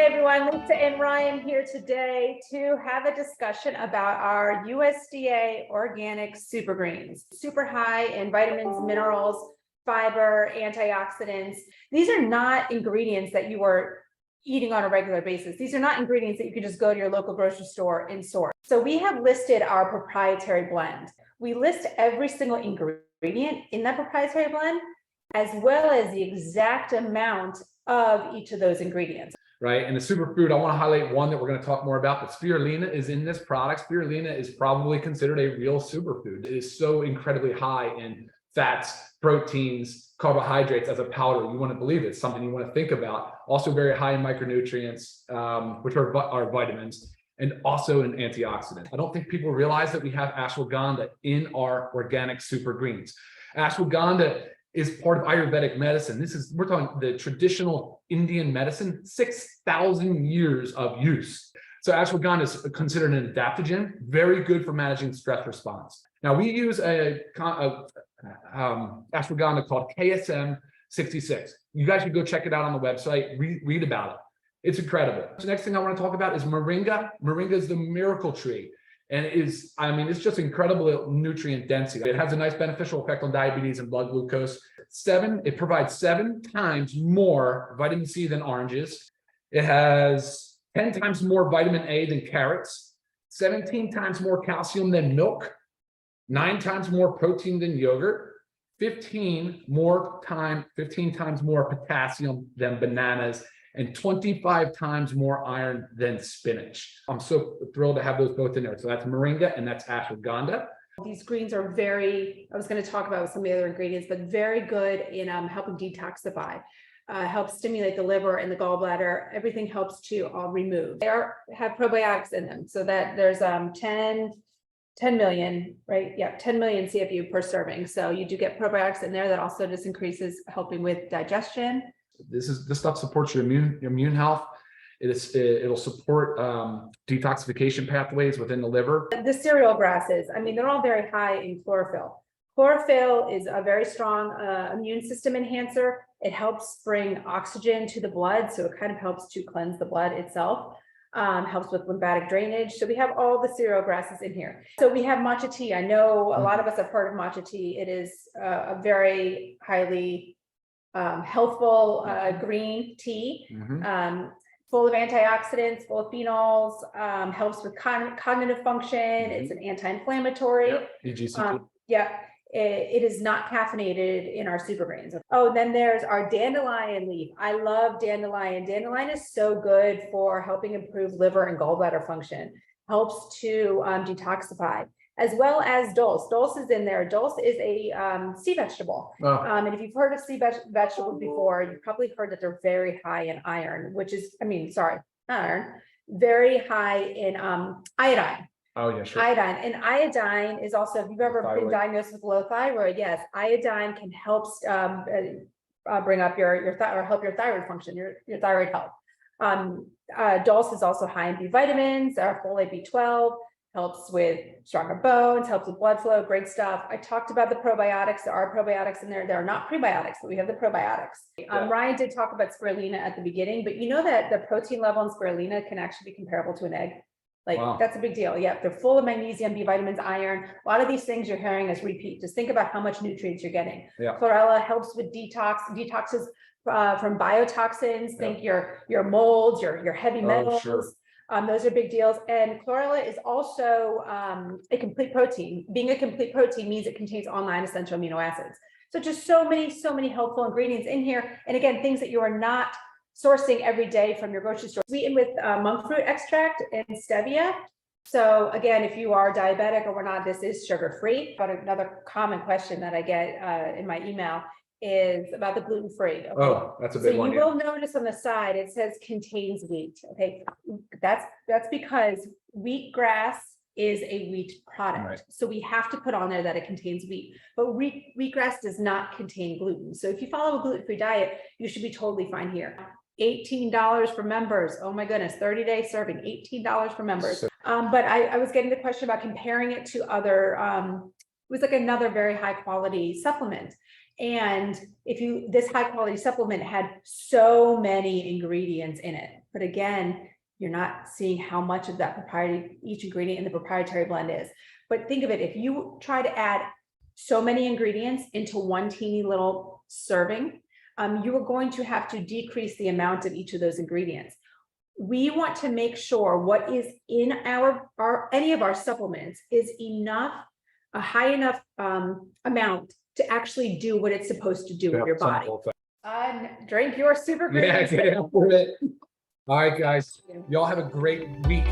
everyone, Lisa and Ryan here today to have a discussion about our USDA organic super greens. Super high in vitamins, minerals, fiber, antioxidants. These are not ingredients that you are eating on a regular basis. These are not ingredients that you can just go to your local grocery store and source. So we have listed our proprietary blend. We list every single ingredient in that proprietary blend, as well as the exact amount of each of those ingredients. Right, and the superfood, I want to highlight one that we're going to talk more about, but spirulina is in this product. Spirulina is probably considered a real superfood. It is so incredibly high in fats, proteins, carbohydrates as a powder. You want to believe it. It's something you want to think about. Also very high in micronutrients, which are vitamins, and also in antioxidants. I don't think people realize that we have ashwagandha in our organic super greens. Ashwagandha is part of Ayurvedic medicine. We're talking the traditional Indian medicine, 6,000 years of use. So ashwagandha is considered an adaptogen, very good for managing stress response. Now we use a ashwagandha called KSM 66. You guys should go check it out on the website, read about it. It's incredible. The next thing I want to talk about is moringa. Moringa is the miracle tree. And it's just incredible nutrient density. It has a nice beneficial effect on diabetes and blood glucose. It provides 7 times more vitamin C than oranges. It has 10 times more vitamin A than carrots, 17 times more calcium than milk, 9 times more protein than yogurt, 15 times more potassium than bananas, and 25 times more iron than spinach. I'm so thrilled to have those both in there. So that's moringa and that's ashwagandha. These greens are I was going to talk about some of the other ingredients, but very good in helping detoxify, helps stimulate the liver and the gallbladder. Everything helps to remove. They have probiotics in them, so that there's 10 million, right? Yeah, 10 million CFU per serving. So you do get probiotics in there that also just increases helping with digestion. This stuff supports your immune health. It'll support detoxification pathways within the liver. The cereal grasses, they're all very high in chlorophyll. Chlorophyll is a very strong immune system enhancer. It helps bring oxygen to the blood, so it kind of helps to cleanse the blood itself. Helps with lymphatic drainage. So we have all the cereal grasses in here. So we have matcha tea. I know a lot of us have heard of matcha tea. It is a very highly healthful green tea, full of antioxidants, full of phenols, helps with cognitive function. It's an anti-inflammatory. It is not caffeinated in our super greens. Oh, then there's our dandelion leaf. I love dandelion. Dandelion is so good for helping improve liver and gallbladder function, helps to detoxify, as well as dulse. Dulse is in there. Dulse is a sea vegetable. And if you've heard of sea vegetables before, you've probably heard that they're very high in iron, very high in iodine. Oh, yeah, sure. Iodine. And iodine is also, if you've ever been diagnosed with low thyroid, yes, iodine can help bring up or help your thyroid function, your thyroid health. Dulse is also high in B vitamins, folate B12, helps with stronger bones, helps with blood flow, great stuff. I talked about the probiotics. There are probiotics in there. There are not prebiotics, but we have the probiotics. Ryan did talk about spirulina at the beginning, but you know that the protein level in spirulina can actually be comparable to an egg. That's a big deal. Yeah, they're full of magnesium, B vitamins, iron. A lot of these things you're hearing us repeat. Just think about how much nutrients you're getting. Chlorella helps with detoxes from biotoxins. Think your molds, your heavy metals. Those are big deals. And chlorella is also a complete protein. Being a complete protein means it contains all 9 essential amino acids. So just so many helpful ingredients in here. And again, things that you are not sourcing every day from your grocery store. Sweetened with monk fruit extract and stevia. So again, if you are diabetic or not, this is sugar-free. But another common question that I get in my email is about the gluten-free. Okay. Oh, that's a big one. So you will notice on the side, it says contains wheat. Okay, that's because wheatgrass is a wheat product. Right. So we have to put on there that it contains wheat, but wheatgrass does not contain gluten. So if you follow a gluten-free diet, you should be totally fine here. $18 for members. Oh my goodness, 30-day serving, $18 for members. But I was getting the question about comparing it to other, it was like another very high quality supplement. And this high quality supplement had so many ingredients in it, but again, you're not seeing how much of that proprietary, each ingredient in the proprietary blend is. But think of it, if you try to add so many ingredients into one teeny little serving, you are going to have to decrease the amount of each of those ingredients. We want to make sure what is in any of our supplements is enough, a high enough amount to actually do what it's supposed to do with your body. Drink your super green. Yeah, get up for it. All right, guys, y'all have a great week.